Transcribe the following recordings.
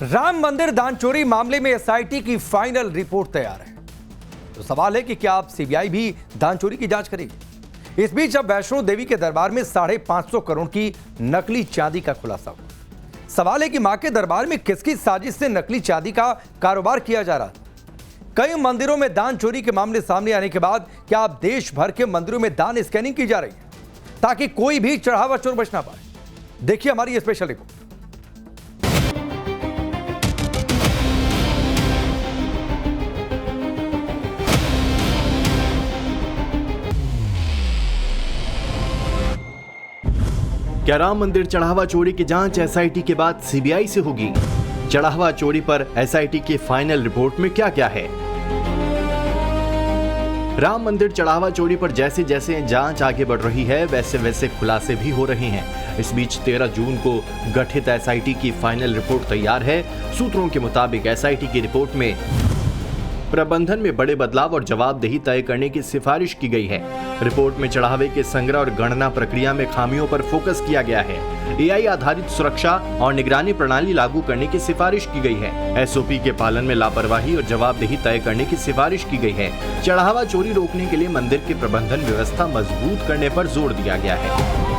राम मंदिर दान चोरी मामले में एसआईटी की फाइनल रिपोर्ट तैयार है। तो सवाल है कि क्या अब सीबीआई भी दान चोरी की जांच करेगी। इस बीच अब वैष्णो देवी के दरबार में 550 करोड़ की नकली चांदी का खुलासा हुआ। सवाल है कि मां के दरबार में किसकी साजिश से नकली चांदी का कारोबार किया जा रहा था। कई मंदिरों में दान चोरी के मामले सामने आने के बाद क्या अब देश भर के मंदिरों में दान स्कैनिंग की जा रही है ताकि कोई भी चढ़ावा चोर बच ना पाए। देखिए हमारी स्पेशल रिपोर्ट। क्या राम मंदिर चढ़ावा चोरी की जांच एसआईटी के बाद सीबीआई से होगी? चढ़ावा चोरी पर एसआईटी की फाइनल रिपोर्ट में क्या क्या है? राम मंदिर चढ़ावा चोरी पर जैसे जैसे जांच आगे बढ़ रही है वैसे वैसे खुलासे भी हो रहे हैं। इस बीच 13 जून को गठित एसआईटी की फाइनल रिपोर्ट तैयार है। सूत्रों के मुताबिक एसआईटी की रिपोर्ट में प्रबंधन में बड़े बदलाव और जवाबदेही तय करने की सिफारिश की गई है। रिपोर्ट में चढ़ावे के संग्रह और गणना प्रक्रिया में खामियों पर फोकस किया गया है। एआई आधारित सुरक्षा और निगरानी प्रणाली लागू करने की सिफारिश की गई है। एसओपी के पालन में लापरवाही और जवाबदेही तय करने की सिफारिश की गई है। चढ़ावा चोरी रोकने के लिए मंदिर की प्रबंधन व्यवस्था मजबूत करने पर जोर दिया गया है।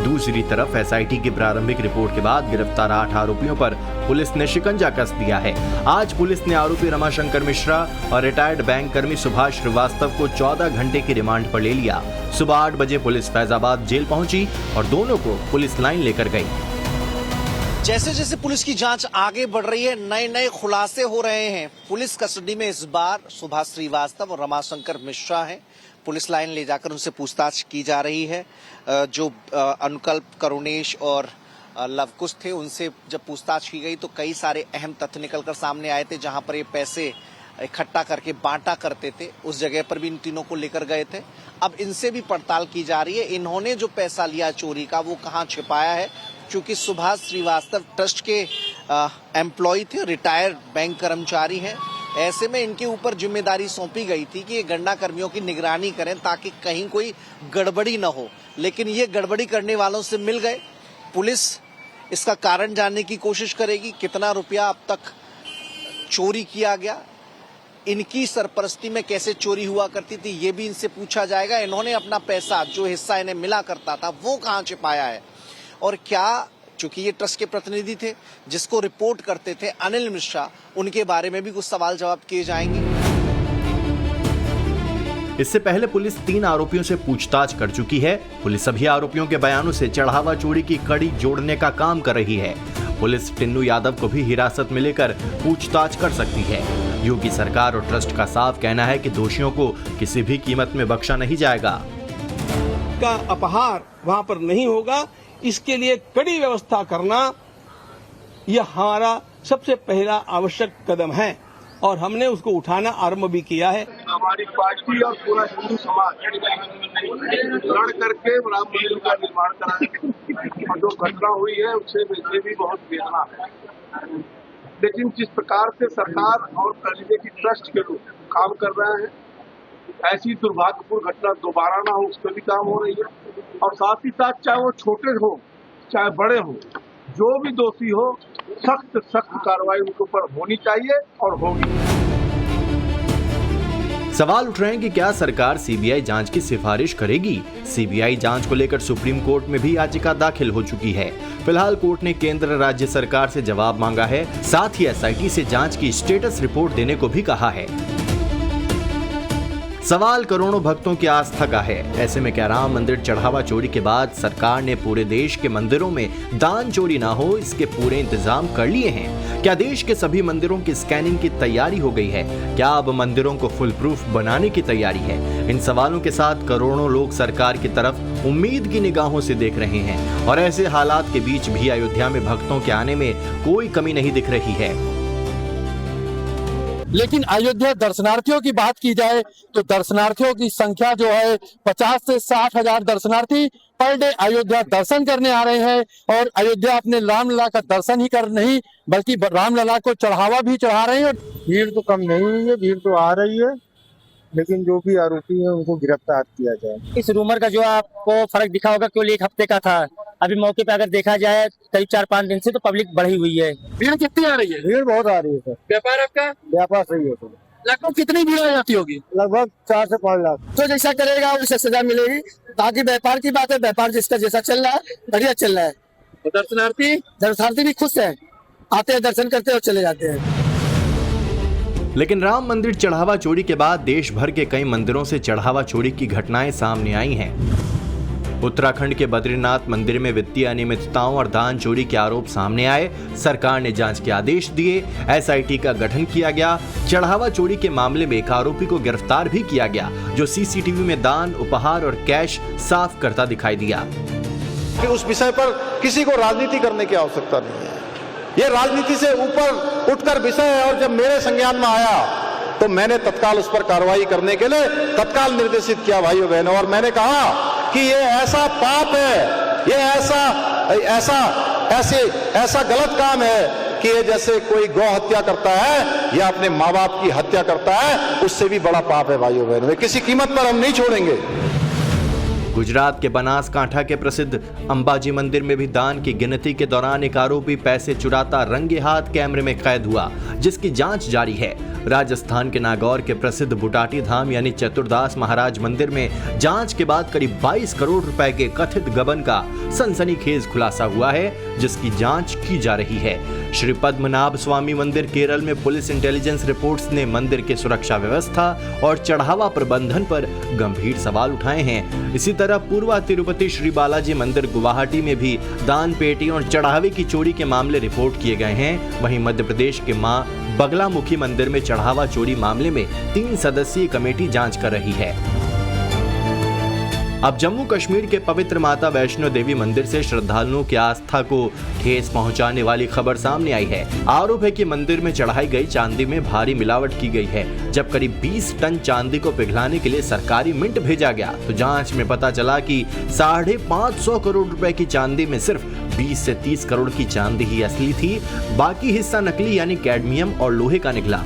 दूसरी तरफ एसआईटी की प्रारंभिक रिपोर्ट के बाद गिरफ्तार 8 आरोपियों पर पुलिस ने शिकंजा कस दिया है। आज पुलिस ने आरोपी रमाशंकर मिश्रा और रिटायर्ड बैंक कर्मी सुभाष श्रीवास्तव को 14 घंटे की रिमांड पर ले लिया। सुबह 8 बजे पुलिस फैजाबाद जेल पहुंची और दोनों को पुलिस लाइन लेकर गई। जैसे जैसे पुलिस की जांच आगे बढ़ रही है नए नए खुलासे हो रहे हैं। पुलिस कस्टडी में इस बार सुभाष श्रीवास्तव और रमाशंकर मिश्रा हैं। पुलिस लाइन ले जाकर उनसे पूछताछ की जा रही है। जो अनुकल्प, करुणेश और लवकुश थे उनसे जब पूछताछ की गई तो कई सारे अहम तथ्य निकलकर सामने आए थे। जहां पर ये पैसे इकट्ठा करके बांटा करते थे उस जगह पर भी इन तीनों को लेकर गए थे। अब इनसे भी पड़ताल की जा रही है। इन्होंने जो पैसा लिया चोरी का वो कहां छिपाया है। क्योंकि सुभाष श्रीवास्तव ट्रस्ट के एम्प्लॉय थे, रिटायर्ड बैंक कर्मचारी हैं। ऐसे में इनके ऊपर जिम्मेदारी सौंपी गई थी कि ये गणना कर्मियों की निगरानी करें ताकि कहीं कोई गड़बड़ी न हो। लेकिन ये गड़बड़ी करने वालों से मिल गए। पुलिस इसका कारण जानने की कोशिश करेगी। कितना रुपया अब तक चोरी किया गया, इनकी सरपरस्ती में कैसे चोरी हुआ करती थी ये भी इनसे पूछा जाएगा। इन्होंने अपना पैसा जो हिस्सा इन्हें मिला करता था वो कहां छिपाया है और क्या, चूंकि ये ट्रस्ट के प्रतिनिधि थे जिसको रिपोर्ट करते थे अनिल मिश्रा, उनके बारे में भी कुछ सवाल जवाब किए जाएंगे। इससे पहले पुलिस 3 आरोपियों से पूछताछ कर चुकी है। पुलिस सभी आरोपियों के बयानों से चढ़ावा चोरी की कड़ी जोड़ने का काम कर रही है। पुलिस टिन्नू यादव को भी हिरासत में लेकर पूछताछ कर सकती है। योगी सरकार और ट्रस्ट का साफ कहना है कि दोषियों को किसी भी कीमत में बख्शा नहीं जाएगा। का अपहार वहां पर नहीं होगा, इसके लिए कड़ी व्यवस्था करना यह हमारा सबसे पहला आवश्यक कदम है और हमने उसको उठाना आरंभ भी किया है। हमारी पार्टी और पूरा हिंदू समाज लड़ करके राम मंदिर का निर्माण कराए और जो घटना हुई है उससे मुझे भी बहुत वेदना है। लेकिन जिस प्रकार से सरकार और कॉलेज की ट्रस्ट के लोग काम कर रहे हैं, ऐसी दुर्भाग्यपूर्ण घटना दोबारा ना हो उस पर भी काम हो रही है। और साथ ही साथ चाहे वो छोटे हो चाहे बड़े हो, जो भी दोषी हो सख्त कार्रवाई उनके ऊपर होनी चाहिए और होगी। सवाल उठ रहे हैं कि क्या सरकार सीबीआई जांच की सिफारिश करेगी? सीबीआई जांच को लेकर सुप्रीम कोर्ट में भी याचिका दाखिल हो चुकी है। फिलहाल कोर्ट ने केंद्र राज्य सरकार से जवाब मांगा है। साथ ही एसआईटी से जांच की स्टेटस रिपोर्ट देने को भी कहा है। सवाल करोड़ों भक्तों की आस्था का है। ऐसे में क्या राम मंदिर चढ़ावा चोरी के बाद सरकार ने पूरे देश के मंदिरों में दान चोरी ना हो इसके पूरे इंतजाम कर लिए हैं? क्या देश के सभी मंदिरों की स्कैनिंग की तैयारी हो गई है? क्या अब मंदिरों को फुल प्रूफ बनाने की तैयारी है? इन सवालों के साथ करोड़ों लोग सरकार की तरफ उम्मीद की निगाहों से देख रहे हैं और ऐसे हालात के बीच भी अयोध्या में भक्तों के आने में कोई कमी नहीं दिख रही है। लेकिन अयोध्या दर्शनार्थियों की बात की जाए तो दर्शनार्थियों की संख्या जो है 50 से 60 हजार दर्शनार्थी पर डे अयोध्या दर्शन करने आ रहे हैं और अयोध्या अपने रामलला का दर्शन ही कर नहीं बल्कि रामलला को चढ़ावा भी चढ़ा रहे हैं। भीड़ तो कम नहीं हुई है, भीड़ तो आ रही है, लेकिन जो भी आरोपी है उनको गिरफ्तार किया जाए। इस रूमर का जो आपको फर्क दिखा होगा, केवल 1 हफ्ते का था, अभी मौके पे अगर देखा जाए करीब 4-5 दिन से तो पब्लिक बढ़ी हुई है। भीड़ कितनी आ रही है? भीड़ बहुत आ रही है सर। व्यापार आपका व्यापार सही है सर। लगभग कितनी भीड़ आ जाती होगी? लगभग 4 से 5 लाख। तो जैसा करेगा उसे सजा मिलेगी। बाकी व्यापार की बात है, व्यापार जिसका जैसा चल रहा है बढ़िया चल रहा है। तो दर्शनार्थी भी खुश है, आते हैं दर्शन करते हैं और चले जाते हैं। लेकिन राम मंदिर चढ़ावा चोरी के बाद देश भर के कई मंदिरों से चढ़ावा चोरी की घटनाएं सामने आई हैं। उत्तराखंड के बद्रीनाथ मंदिर में वित्तीय अनियमितताओं और दान चोरी के आरोप सामने आए। सरकार ने जांच के आदेश दिए, एसआईटी का गठन किया गया। चढ़ावा चोरी के मामले में एक आरोपी को गिरफ्तार भी किया गया, जो सीसीटीवी में दान, उपहार और कैश साफ करता दिखाई दिया। कि उस विषय पर किसी को राजनीति करने की आवश्यकता नहीं है। ये राजनीति से ऊपर उठकर विषय है, और जब मेरे संज्ञान में आया तो मैंने तत्काल उस पर कार्रवाई करने के लिए तत्काल निर्देशित किया भाइयों बहनों, और मैंने कहा कि ये ऐसा पाप है, ये ऐसा गलत काम है कि ये जैसे कोई गौ हत्या करता है या अपने माँ बाप की हत्या करता है, उससे भी बड़ा पाप है भाइयों बहनों। किसी कीमत पर हम नहीं छोड़ेंगे। गुजरात के बनासकांठा के प्रसिद्ध अंबाजी मंदिर में भी दान की गिनती के दौरान एक आरोपी पैसे चुराता रंगे हाथ कैमरे में कैद हुआ, जिसकी जांच जारी है। राजस्थान के नागौर के प्रसिद्ध बुटाटी धाम यानी चतुरदास महाराज मंदिर में जांच के बाद करीब 22 करोड़ रुपए के कथित गबन का सनसनीखेज खुलासा हुआ है, जिसकी जांच की जा रही है। श्री पद्मनाभ स्वामी मंदिर केरल में पुलिस इंटेलिजेंस रिपोर्ट्स ने मंदिर के सुरक्षा व्यवस्था और चढ़ावा प्रबंधन पर गंभीर सवाल उठाए हैं। इसी तरह पूर्वा तिरुपति श्री बालाजी मंदिर गुवाहाटी में भी दान पेटी और चढ़ावे की चोरी के मामले रिपोर्ट किए गए हैं। वहीं मध्य प्रदेश के मां बगलामुखी मंदिर में चढ़ावा चोरी मामले में 3 सदस्यीय कमेटी जांच कर रही है। अब जम्मू कश्मीर के पवित्र माता वैष्णो देवी मंदिर से श्रद्धालुओं की आस्था को ठेस पहुंचाने वाली खबर सामने आई है। आरोप है कि मंदिर में चढ़ाई गई चांदी में भारी मिलावट की गई है। जब करीब 20 टन चांदी को पिघलाने के लिए सरकारी मिंट भेजा गया तो जांच में पता चला कि 550 करोड़ रुपए की चांदी में सिर्फ 20 से 30 करोड़ की चांदी ही असली थी, बाकी हिस्सा नकली यानी कैडमियम और लोहे का निकला।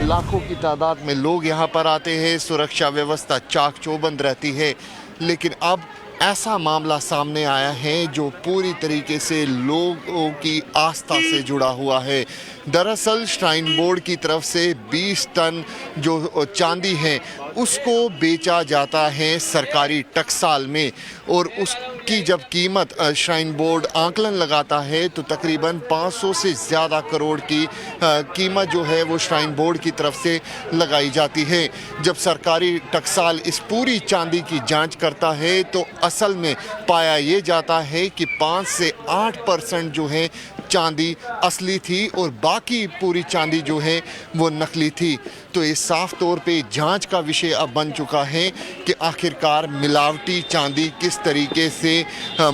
लाखों की तादाद में लोग यहाँ पर आते हैं, सुरक्षा व्यवस्था चाक चौबंद रहती है, लेकिन अब ऐसा मामला सामने आया है जो पूरी तरीके से लोगों की आस्था से जुड़ा हुआ है। दरअसल श्राइन बोर्ड की तरफ से 20 टन जो चांदी है उसको बेचा जाता है सरकारी टकसाल में, और उसकी जब कीमत श्राइन बोर्ड आंकलन लगाता है तो तकरीबन 500 से ज़्यादा करोड़ की कीमत जो है वो श्राइन बोर्ड की तरफ से लगाई जाती है। जब सरकारी टकसाल इस पूरी चांदी की जांच करता है तो असल में पाया ये जाता है कि 5 से 8% जो है चांदी असली थी और बाकी पूरी चांदी जो है वो नकली थी। तो ये साफ तौर पे जांच का विषय अब बन चुका है कि आखिरकार मिलावटी चांदी किस तरीके से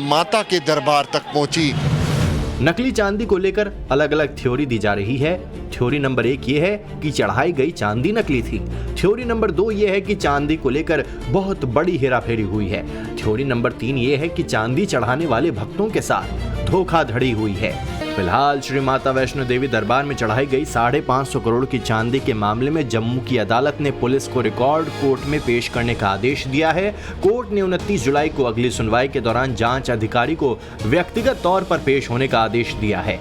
माता के दरबार तक पहुंची। नकली चांदी को लेकर अलग अलग थ्योरी दी जा रही है। थ्योरी नंबर 1 ये है कि चढ़ाई गई चांदी नकली थी। थ्योरी नंबर 2 ये है कि चांदी को लेकर बहुत बड़ी हेराफेरी हुई है। थ्योरी नंबर 3 ये है कि चांदी चढ़ाने वाले भक्तों के साथ धोखाधड़ी हुई है। फिलहाल श्री माता वैष्णो देवी दरबार में चढ़ाई गई 550 करोड़ की चांदी के मामले में जम्मू की अदालत ने पुलिस को रिकॉर्ड कोर्ट में पेश करने का आदेश दिया है। कोर्ट ने 29 जुलाई को अगली सुनवाई के दौरान जांच अधिकारी को व्यक्तिगत तौर पर पेश होने का आदेश दिया है।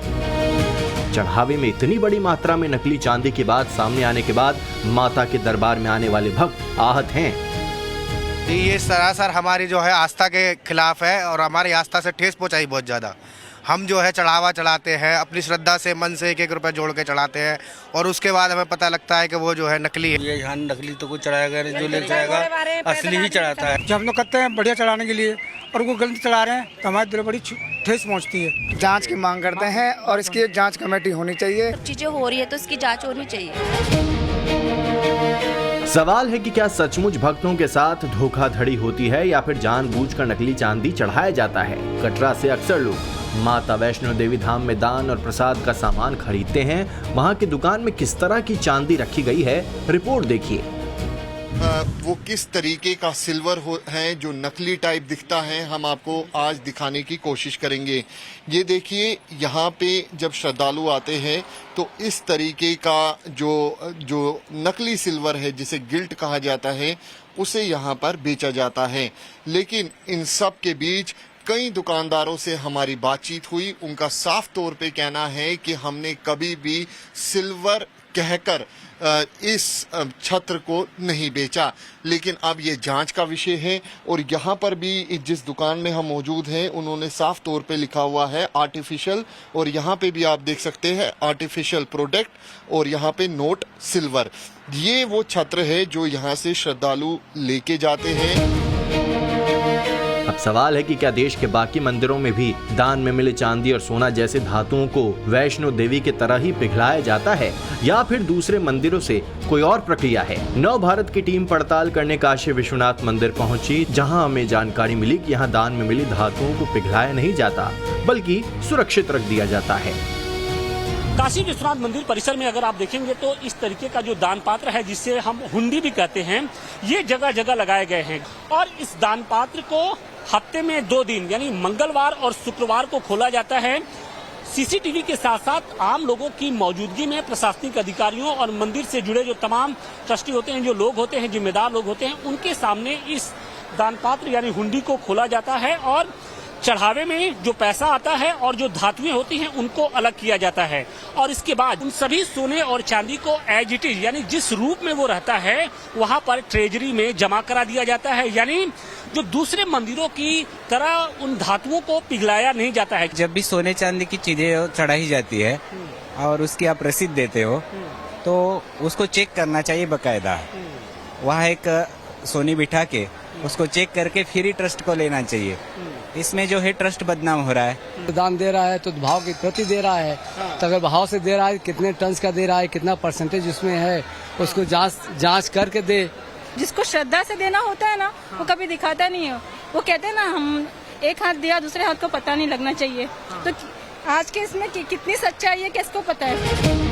चढ़ावे में इतनी बड़ी मात्रा में नकली चांदी की बात सामने आने के बाद माता के दरबार में आने वाले भक्त आहत हैं। ये सरासर हमारी जो है आस्था के खिलाफ है और हमारी आस्था से ठेस पहुंचाई बहुत ज़्यादा। हम जो है चढ़ावा चढ़ाते हैं, अपनी श्रद्धा से मन से 1-1 रुपये जोड़ के चढ़ाते हैं और उसके बाद हमें पता लगता है कि वो जो है नकली है। ये यहाँ नकली तो कुछ चढ़ाएगा नहीं, जो ले जाएगा असली ही चढ़ाता है। जब हम लोग करते हैं बढ़िया चढ़ाने के लिए और वो गलत चढ़ा रहे हैं तो हमारे दिल बड़ी ठेस पहुँचती है। जांच की मांग करते हैं और इसकी जांच कमेटी होनी चाहिए। चीज़ें हो रही है तो इसकी जांच होनी चाहिए। सवाल है कि क्या सचमुच भक्तों के साथ धोखाधड़ी होती है या फिर जानबूझकर नकली चांदी चढ़ाया जाता है। कटरा से अक्सर लोग माता वैष्णो देवी धाम में दान और प्रसाद का सामान खरीदते हैं। वहां की दुकान में किस तरह की चांदी रखी गई है, रिपोर्ट देखिए। वो किस तरीके का सिल्वर है जो नकली टाइप दिखता है, हम आपको आज दिखाने की कोशिश करेंगे। ये देखिए, यहाँ पे जब श्रद्धालु आते हैं तो इस तरीके का जो नकली सिल्वर है जिसे गिल्ट कहा जाता है उसे यहाँ पर बेचा जाता है। लेकिन इन सब के बीच कई दुकानदारों से हमारी बातचीत हुई। उनका साफ तौर पे कहना है कि हमने कभी भी सिल्वर कहकर इस छत्र को नहीं बेचा, लेकिन अब ये जांच का विषय है। और यहाँ पर भी जिस दुकान में हम मौजूद हैं उन्होंने साफ तौर पे लिखा हुआ है आर्टिफिशियल, और यहाँ पे भी आप देख सकते हैं आर्टिफिशियल प्रोडक्ट और यहाँ पे नोट सिल्वर। ये वो छत्र है जो यहाँ से श्रद्धालु लेके जाते हैं। अब सवाल है कि क्या देश के बाकी मंदिरों में भी दान में मिले चांदी और सोना जैसे धातुओं को वैष्णो देवी की तरह ही पिघलाया जाता है, या फिर दूसरे मंदिरों से कोई और प्रक्रिया है। नव भारत की टीम पड़ताल करने काशी विश्वनाथ मंदिर पहुंची, जहां हमें जानकारी मिली कि यहां दान में मिली धातुओं को पिघलाया नहीं जाता, बल्कि सुरक्षित रख दिया जाता है। काशी विश्वनाथ मंदिर परिसर में अगर आप देखेंगे तो इस तरीके का जो दान पात्र है, जिसे हम हुंडी भी कहते हैं, ये जगह जगह लगाए गए हैं। और इस दान पात्र को हफ्ते में 2 दिन यानी मंगलवार और शुक्रवार को खोला जाता है। सीसीटीवी के साथ साथ आम लोगों की मौजूदगी में प्रशासनिक अधिकारियों और मंदिर से जुड़े जो तमाम ट्रस्टी होते हैं, जो लोग होते हैं, जिम्मेदार लोग होते हैं, उनके सामने इस दान पात्र यानी हुंडी को खोला जाता है और चढ़ावे में जो पैसा आता है और जो धातुएं होती हैं उनको अलग किया जाता है। और इसके बाद उन सभी सोने और चांदी को एज इट इज यानी जिस रूप में वो रहता है वहां पर ट्रेजरी में जमा करा दिया जाता है। यानी जो दूसरे मंदिरों की तरह उन धातुओं को पिघलाया नहीं जाता है। जब भी सोने चांदी की चीजें चढ़ाई जाती है और उसकी आप रसीद देते हो तो उसको चेक करना चाहिए बकायदा। वहाँ एक सोनी बिठा के उसको चेक करके फिर ही ट्रस्ट को लेना चाहिए। इसमें जो है ट्रस्ट बदनाम हो रहा है। दान दे रहा है तो भाव के प्रति दे रहा है, तो अगर भाव से दे रहा है कितने टन का दे रहा है, कितना परसेंटेज उसमें है, उसको जांच करके दे। जिसको श्रद्धा से देना होता है ना, वो कभी दिखाता नहीं है। वो कहते हैं ना, हम एक हाथ दिया दूसरे हाथ को पता नहीं लगना चाहिए। तो आज के इसमें कितनी सच्चाई है किसको पता है।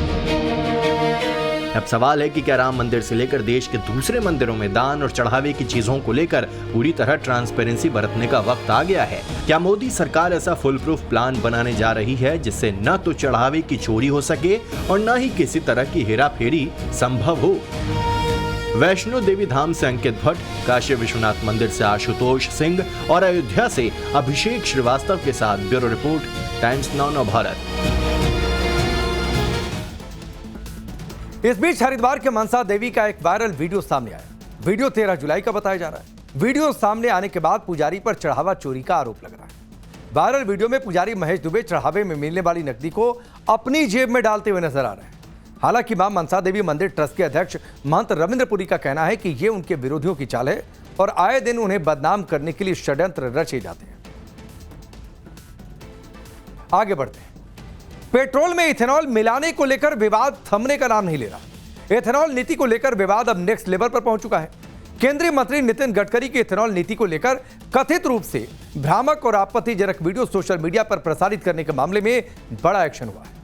अब सवाल है कि क्या राम मंदिर से लेकर देश के दूसरे मंदिरों में दान और चढ़ावे की चीजों को लेकर पूरी तरह ट्रांसपेरेंसी बरतने का वक्त आ गया है? क्या मोदी सरकार ऐसा फुल प्रूफ प्लान बनाने जा रही है जिससे न तो चढ़ावे की चोरी हो सके और न ही किसी तरह की हेराफेरी संभव हो? वैष्णो देवी धाम से अंकित भट्ट, काशी विश्वनाथ मंदिर से आशुतोष सिंह और अयोध्या से अभिषेक श्रीवास्तव के साथ ब्यूरो रिपोर्ट, टाइम्स नाउ नव भारत। इस बीच हरिद्वार के मनसा देवी का एक वायरल वीडियो सामने आया। वीडियो 13 जुलाई का बताया जा रहा है। वीडियो सामने आने के बाद पुजारी पर चढ़ावा चोरी का आरोप लग रहा है। वायरल वीडियो में पुजारी महेश दुबे चढ़ावे में मिलने वाली नकदी को अपनी जेब में डालते हुए नजर आ रहे हैं। हालांकि मां मनसा देवी मंदिर ट्रस्ट के अध्यक्ष महंत रविंद्रपुरी का कहना है कि ये उनके विरोधियों की चाल है और आए दिन उन्हें बदनाम करने के लिए षड्यंत्र रचे जाते हैं। आगे बढ़ते हैं। पेट्रोल में इथेनॉल मिलाने को लेकर विवाद थमने का नाम नहीं ले रहा। इथेनॉल नीति को लेकर विवाद अब नेक्स्ट लेवल पर पहुंच चुका है। केंद्रीय मंत्री नितिन गडकरी की इथेनॉल नीति को लेकर कथित रूप से भ्रामक और आपत्तिजनक वीडियो सोशल मीडिया पर प्रसारित करने के मामले में बड़ा एक्शन हुआ है।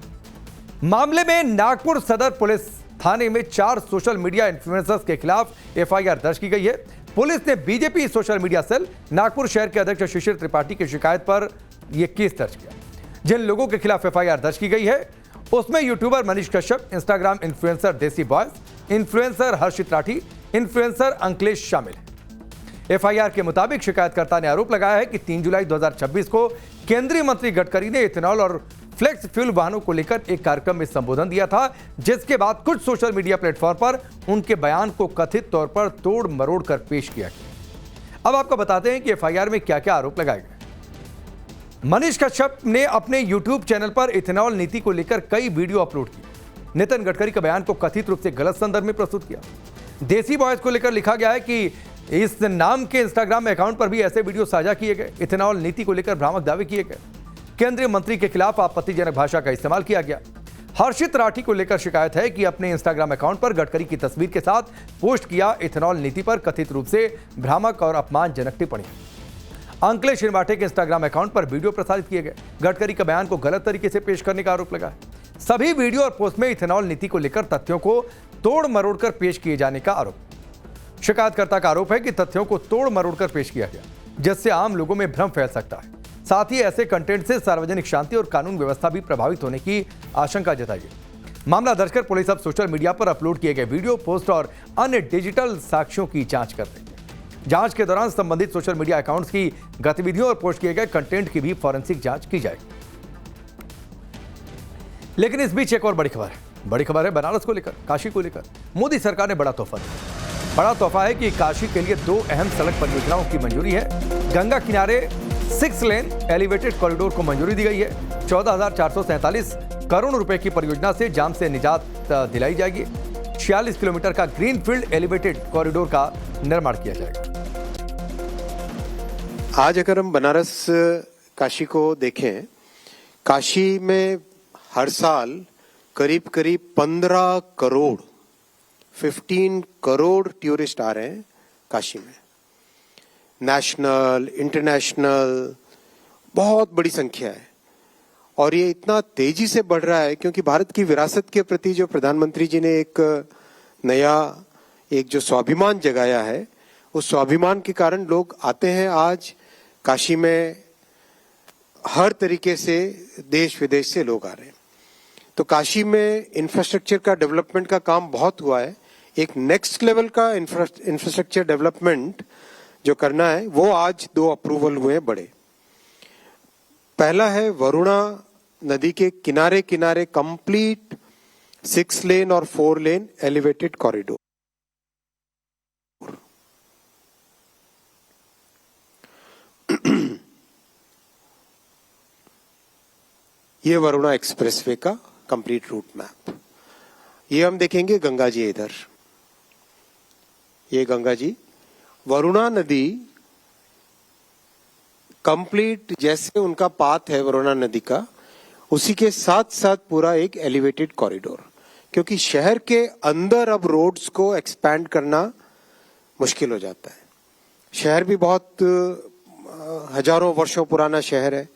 मामले में नागपुर सदर पुलिस थाने में 4 सोशल मीडिया इन्फ्लुएंसर्स के खिलाफ FIR दर्ज की गई है। पुलिस ने BJP social media cell Nagpur शहर के अध्यक्ष शिशिर त्रिपाठी की शिकायत पर यह केस दर्ज किया। जिन लोगों के खिलाफ FIR दर्ज की गई है उसमें YouTuber Manish Kashyap, Instagram influencer देसी बॉयज, इन्फ्लुएंसर हर्षित राठी, इन्फ्लुएंसर अंकलेश शामिल है। FIR के मुताबिक शिकायतकर्ता ने आरोप लगाया है कि 3 जुलाई 2026 को केंद्रीय मंत्री गडकरी ने इथेनॉल और फ्लेक्स फ्यूल वाहनों को लेकर एक कार्यक्रम में संबोधन दिया था, जिसके बाद कुछ सोशल मीडिया प्लेटफॉर्म पर उनके बयान को कथित तौर पर तोड़ मरोड़ कर पेश किया गया। अब आपको बताते हैं कि FIR में क्या क्या आरोप लगाए गए। मनीष कश्यप ने अपने YouTube चैनल पर इथेनॉल नीति को लेकर कई वीडियो अपलोड किए। नितिन गडकरी के बयान को कथित रूप से गलत संदर्भ में प्रस्तुत किया। देसी बॉयज को लेकर लिखा गया है कि इस नाम के इंस्टाग्राम अकाउंट पर भी ऐसे वीडियो साझा किए गए। इथेनॉल नीति को लेकर भ्रामक दावे किए गए। केंद्रीय मंत्री के खिलाफ आपत्तिजनक भाषा का इस्तेमाल किया गया। हर्षित राठी को लेकर शिकायत है कि अपने इंस्टाग्राम अकाउंट पर गडकरी की तस्वीर के साथ पोस्ट किया इथेनॉल नीति पर कथित रूप से भ्रामक और अपमानजनक टिप्पणी। अंकलेश शिरवाटे के इंस्टाग्राम अकाउंट पर वीडियो प्रसारित किए गए। गडकरी का बयान को गलत तरीके से पेश करने का आरोप लगा है। सभी वीडियो और पोस्ट में इथेनॉल नीति को लेकर तथ्यों को तोड़ मरोड़ कर पेश किए जाने का आरोप। शिकायतकर्ता का आरोप है कि तथ्यों को तोड़ मरोड़ कर पेश किया गया, जिससे आम लोगों में भ्रम फैल सकता है। साथ ही ऐसे कंटेंट से सार्वजनिक शांति और कानून व्यवस्था भी प्रभावित होने की आशंका जताई है। मामला दर्ज कर पुलिस अब सोशल मीडिया पर अपलोड किए गए वीडियो, पोस्ट और अन्य डिजिटल साक्ष्यों की जांच कर रही है। जांच के दौरान संबंधित सोशल मीडिया अकाउंट्स की गतिविधियों और पोस्ट किए गए कंटेंट की भी फॉरेंसिक जांच की जाएगी। लेकिन इस बीच एक और बड़ी खबर है बनारस को लेकर, काशी को लेकर। मोदी सरकार ने बड़ा तोहफा दिया। बड़ा तोहफा है कि काशी के लिए 2 अहम सड़क परियोजनाओं की मंजूरी है। गंगा किनारे 6 लेन एलिवेटेड कॉरिडोर को मंजूरी दी गई है। 14,447 करोड़ रुपए की परियोजना से जाम से निजात दिलाई जाएगी। 46 किलोमीटर का ग्रीनफील्ड एलिवेटेड कॉरिडोर का निर्माण किया जाएगा। आज अगर हम बनारस काशी को देखें, काशी में हर साल करीब 15 करोड़ टूरिस्ट आ रहे हैं काशी में। नेशनल, इंटरनेशनल, बहुत बड़ी संख्या है और ये इतना तेजी से बढ़ रहा है क्योंकि भारत की विरासत के प्रति जो प्रधानमंत्री जी ने एक नया जो स्वाभिमान जगाया है, उस स्वाभिमान के कारण लोग आते हैं। आज काशी में हर तरीके से देश विदेश से लोग आ रहे हैं। तो काशी में इंफ्रास्ट्रक्चर का डेवलपमेंट का काम बहुत हुआ है। एक नेक्स्ट लेवल का इंफ्रास्ट्रक्चर डेवलपमेंट जो करना है वो आज 2 अप्रूवल हुए हैं बड़े। पहला है वरुणा नदी के किनारे किनारे कंप्लीट 6 लेन और 4 लेन एलिवेटेड कॉरिडोर। ये वरुणा एक्सप्रेसवे का कंप्लीट रूट मैप। ये हम देखेंगे गंगा जी इधर, ये गंगा जी, वरुणा नदी कंप्लीट जैसे उनका पाथ है वरुणा नदी का, उसी के साथ साथ पूरा एक एलिवेटेड कॉरिडोर। क्योंकि शहर के अंदर अब रोड्स को एक्सपैंड करना मुश्किल हो जाता है। शहर भी बहुत हजारों वर्षों पुराना शहर है,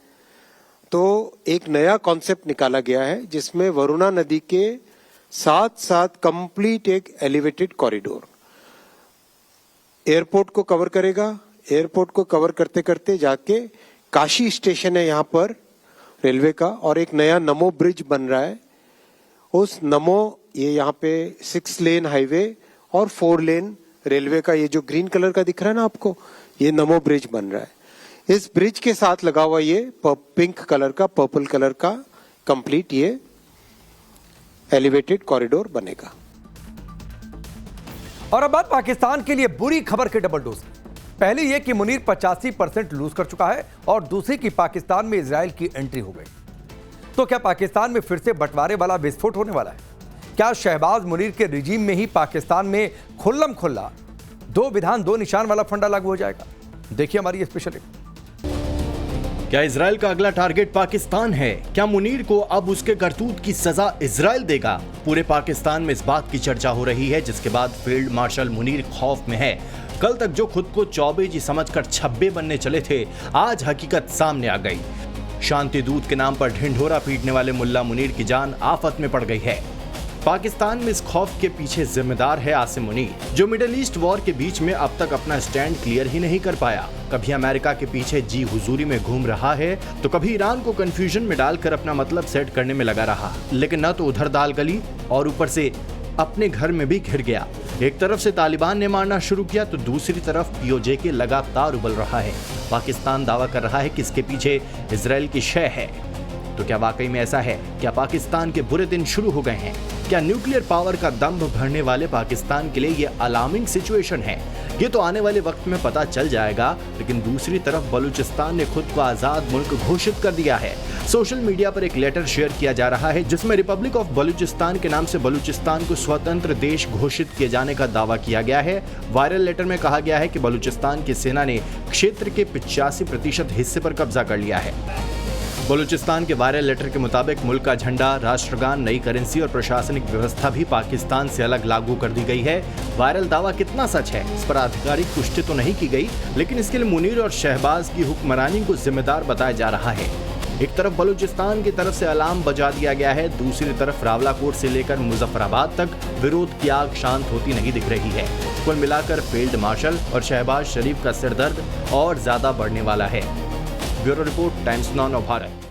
तो एक नया कॉन्सेप्ट निकाला गया है जिसमें वरुणा नदी के साथ साथ कंप्लीट एक एलिवेटेड कॉरिडोर एयरपोर्ट को कवर करेगा। एयरपोर्ट को कवर करते करते जाके काशी स्टेशन है यहाँ पर रेलवे का, और एक नया नमो ब्रिज बन रहा है। उस नमो, ये यहाँ पे 6 लेन हाईवे और 4 लेन रेलवे का, ये जो ग्रीन कलर का दिख रहा है ना आपको, ये नमो ब्रिज बन रहा है। इस ब्रिज के साथ लगा हुआ ये पिंक कलर का, पर्पल कलर का कंप्लीट ये एलिवेटेड कॉरिडोर बनेगा। और अब बात पाकिस्तान के लिए बुरी खबर के डबल डोज। पहली यह कि मुनीर 85% लूज कर चुका है और दूसरी कि पाकिस्तान में इजराइल की एंट्री हो गई। तो क्या पाकिस्तान में फिर से बंटवारे वाला विस्फोट होने वाला है? क्या शहबाज मुनीर के रिजीम में ही पाकिस्तान में खुल्लम खुल्ला 2 विधान 2 निशान वाला फंडा लागू हो जाएगा? देखिए हमारी ये स्पेशल रिपोर्ट। क्या इजराइल का अगला टारगेट पाकिस्तान है? क्या मुनीर को अब उसके करतूत की सजा इजराइल देगा? पूरे पाकिस्तान में इस बात की चर्चा हो रही है, जिसके बाद फील्ड मार्शल मुनीर खौफ में है। कल तक जो खुद को चौबेजी समझकर छब्बे बनने चले थे, आज हकीकत सामने आ गई। शांति दूत के नाम पर ढिंढोरा पीटने वाले मुल्ला मुनीर की जान आफत में पड़ गई है। पाकिस्तान में इस खौफ के पीछे जिम्मेदार है आसिम मुनीर, जो मिडिल ईस्ट वॉर के बीच में अब तक अपना स्टैंड क्लियर ही नहीं कर पाया। कभी अमेरिका के पीछे जी हुजूरी में घूम रहा है, तो कभी ईरान को कंफ्यूजन में डालकर अपना मतलब सेट करने में लगा रहा। लेकिन न तो उधर दाल गली और ऊपर से अपने घर में भी घिर गया। एक तरफ से तालिबान ने मारना शुरू किया तो दूसरी तरफ पीओजे के लगातार उबल रहा है। पाकिस्तान दावा कर रहा है कि इसके पीछे इजराइल की शय है। तो क्या वाकई में ऐसा है? क्या पाकिस्तान के बुरे दिन शुरू हो गए हैं? क्या न्यूक्लियर पावर का दम्भ भरने वाले पाकिस्तान के लिए ये अलार्मिंग सिचुएशन है? ये तो आने वाले वक्त में पता चल जाएगा। लेकिन दूसरी तरफ बलूचिस्तान ने खुद को आजाद मुल्क घोषित कर दिया है। सोशल मीडिया पर एक लेटर शेयर किया जा रहा है जिसमें रिपब्लिक ऑफ बलूचिस्तान के नाम से बलूचिस्तान को स्वतंत्र देश घोषित किए जाने का दावा किया गया है। वायरल लेटर में कहा गया है कि बलूचिस्तान की सेना ने क्षेत्र के 85% हिस्से पर कब्जा कर लिया है। बलूचिस्तान के वायरल लेटर के मुताबिक मुल्क का झंडा, राष्ट्रगान, नई करेंसी और प्रशासनिक व्यवस्था भी पाकिस्तान से अलग लागू कर दी गई है। वायरल दावा कितना सच है, इस पर आधिकारिक पुष्टि तो नहीं की गई, लेकिन इसके लिए मुनीर और शहबाज की हुक्मरानी को जिम्मेदार बताया जा रहा है। एक तरफ बलूचिस्तान की तरफ से अलार्म बजा दिया गया है, दूसरी तरफ रावलाकोट से लेकर मुजफ्फराबाद तक विरोध की आग शांत होती नहीं दिख रही है। कुल मिलाकर फील्ड मार्शल और शहबाज शरीफ का सिरदर्द और ज्यादा बढ़ने वाला है। Bureau report, times now Bharat.